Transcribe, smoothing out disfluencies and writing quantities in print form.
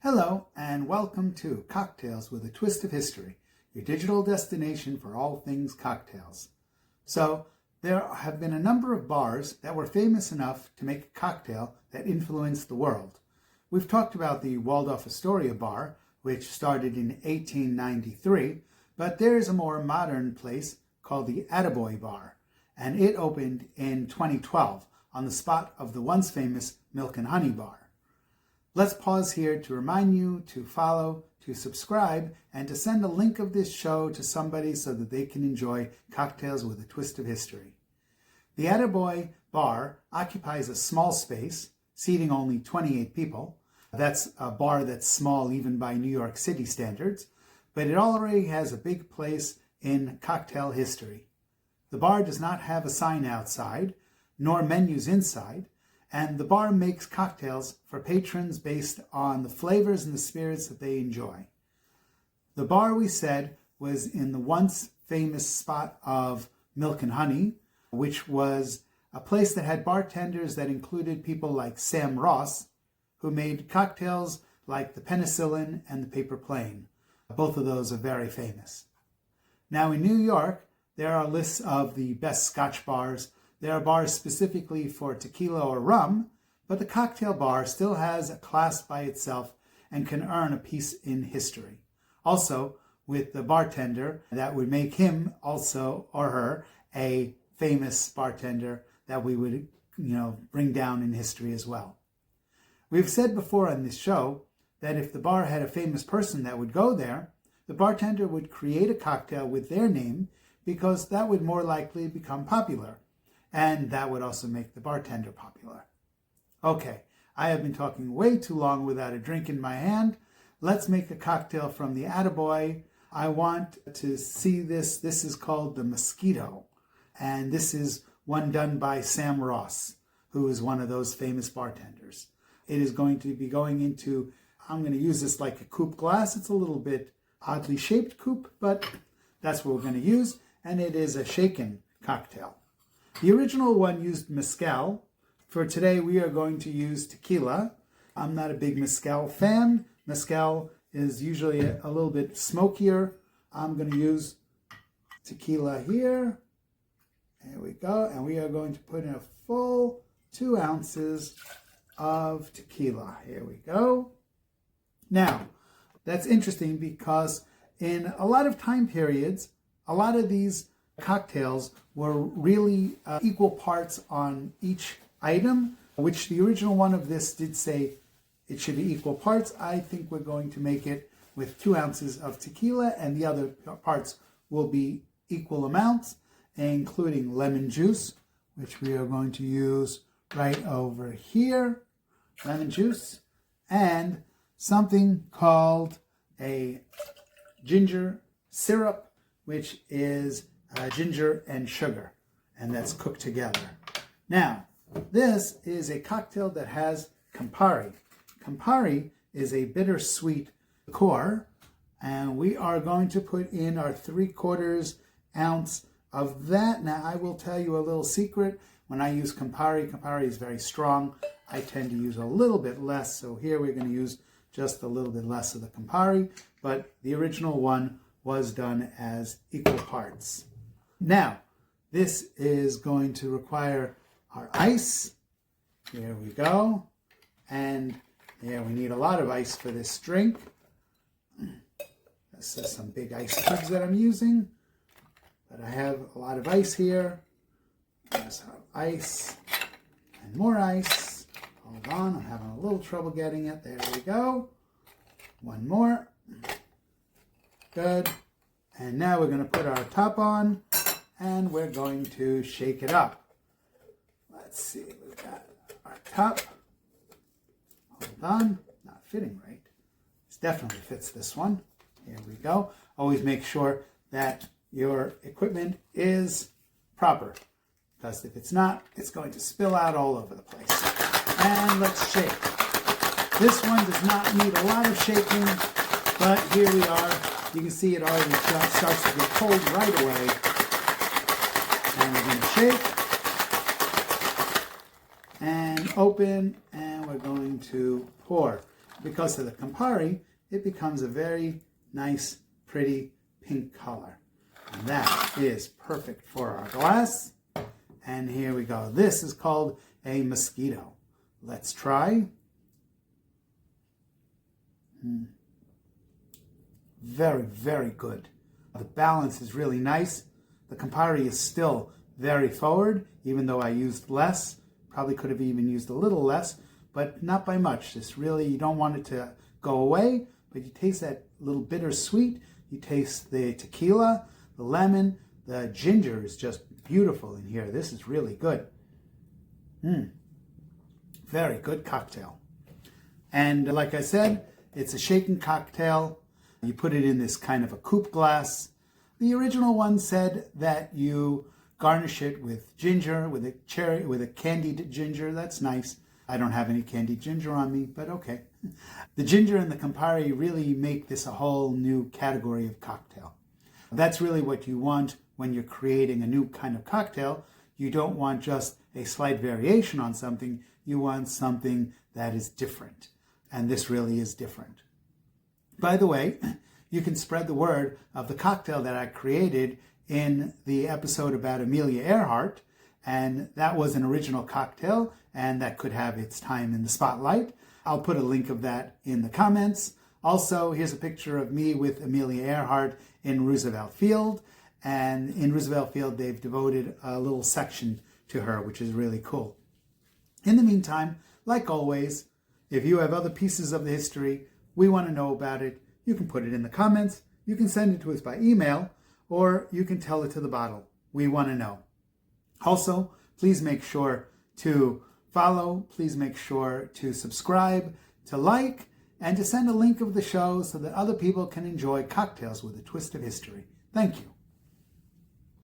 Hello and welcome to Cocktails with a Twist of History, your digital destination for all things cocktails. So, there have been a number of bars that were famous enough to make a cocktail that influenced the world. We've talked about the Waldorf Astoria bar, which started in 1893, but there is a more modern place called the Attaboy Bar, and it opened in 2012 on the spot of the once famous Milk and Honey bar. Let's pause here to remind you to follow, to subscribe, and to send a link of this show to somebody so that they can enjoy cocktails with a twist of history. The Attaboy Bar occupies a small space, seating only 28 people. That's a bar that's small even by New York City standards, but it already has a big place in cocktail history. The bar does not have a sign outside, nor menus inside, and the bar makes cocktails for patrons based on the flavors and the spirits that they enjoy. The bar, we said, was in the once famous spot of Milk and Honey, which was a place that had bartenders that included people like Sam Ross, who made cocktails like the Penicillin and the Paper Plane. Both of those are very famous. Now in New York, there are lists of the best Scotch bars. There are bars specifically for tequila or rum, but the cocktail bar still has a class by itself and can earn a piece in history. Also, with the bartender, that would make him also or her a famous bartender that we would, bring down in history as well. We've said before on this show that if the bar had a famous person that would go there, the bartender would create a cocktail with their name because that would more likely become popular. And that would also make the bartender popular. Okay, I have been talking way too long without a drink in my hand. Let's make a cocktail from the Attaboy. I want to see this. This is called the Mosquito. And this is one done by Sam Ross, who is one of those famous bartenders. It is going to be going into, I'm going to use this like a coupe glass. It's a little bit oddly shaped coupe, but that's what we're going to use. And it is a shaken cocktail. The original one used mezcal. For today, we are going to use tequila. I'm not a big mezcal fan. Mezcal is usually a little bit smokier. I'm going to use tequila here. There we go. And we are going to put in a full 2 ounces of tequila. Here we go. Now, that's interesting because in a lot of time periods, a lot of these cocktails were really equal parts on each item, which the original one of this did say it should be equal parts. I think we're going to make it with 2 ounces of tequila, and the other parts will be equal amounts, including lemon juice, which we are going to use right over here. Lemon juice, and something called a ginger syrup, which is ginger and sugar, and that's cooked together. Now, this is a cocktail that has Campari. Campari is a bittersweet liqueur, and we are going to put in our 3/4 ounce of that. Now, I will tell you a little secret. When I use Campari, Campari is very strong. I tend to use a little bit less, so here we're going to use just a little bit less of the Campari, but the original one was done as equal parts. Now, this is going to require our ice. Here we go. And yeah, we need a lot of ice for this drink. This is some big ice cubes that I'm using. But I have a lot of ice here. There's our ice and more ice. Hold on, I'm having a little trouble getting it. There we go. One more. Good. And now we're going to put our top on, and we're going to shake it up. Let's see, we've got our top. Hold on, not fitting right. This definitely fits this one. Here we go. Always make sure that your equipment is proper, because if it's not, it's going to spill out all over the place. And let's shake. This one does not need a lot of shaking, but here we are. You can see it already starts to get cold right away. And we're going to shake and open, and we're going to pour. because of the Campari, it becomes a very nice, pretty pink color. And that is perfect for our glass. And here we go. This is called a Mosquito. Let's try. Very, very good. The balance is really nice. The Campari is still very forward, even though I used less. Probably could have even used a little less, but not by much. This really, you don't want it to go away, but you taste that little bittersweet. You taste the tequila, the lemon, the ginger is just beautiful in here. This is really good. Very good cocktail. And like I said, it's a shaken cocktail. You put it in this kind of a coupe glass. The original one said that you garnish it with ginger, with a candied ginger. That's nice. I don't have any candied ginger on me, but okay. The ginger and the Campari really make this a whole new category of cocktail. That's really what you want when you're creating a new kind of cocktail. You don't want just a slight variation on something. You want something that is different. And this really is different. By the way, you can spread the word of the cocktail that I created in the episode about Amelia Earhart. And that was an original cocktail, and that could have its time in the spotlight. I'll put a link of that in the comments. Also, here's a picture of me with Amelia Earhart in Roosevelt Field. And in Roosevelt Field, they've devoted a little section to her, which is really cool. In the meantime, like always, if you have other pieces of the history, we want to know about it, you can put it in the comments, you can send it to us by email, or you can tell it to the bottle. We want to know. Also, please make sure to follow, please make sure to subscribe, to like, and to send a link of the show so that other people can enjoy cocktails with a twist of history. Thank you.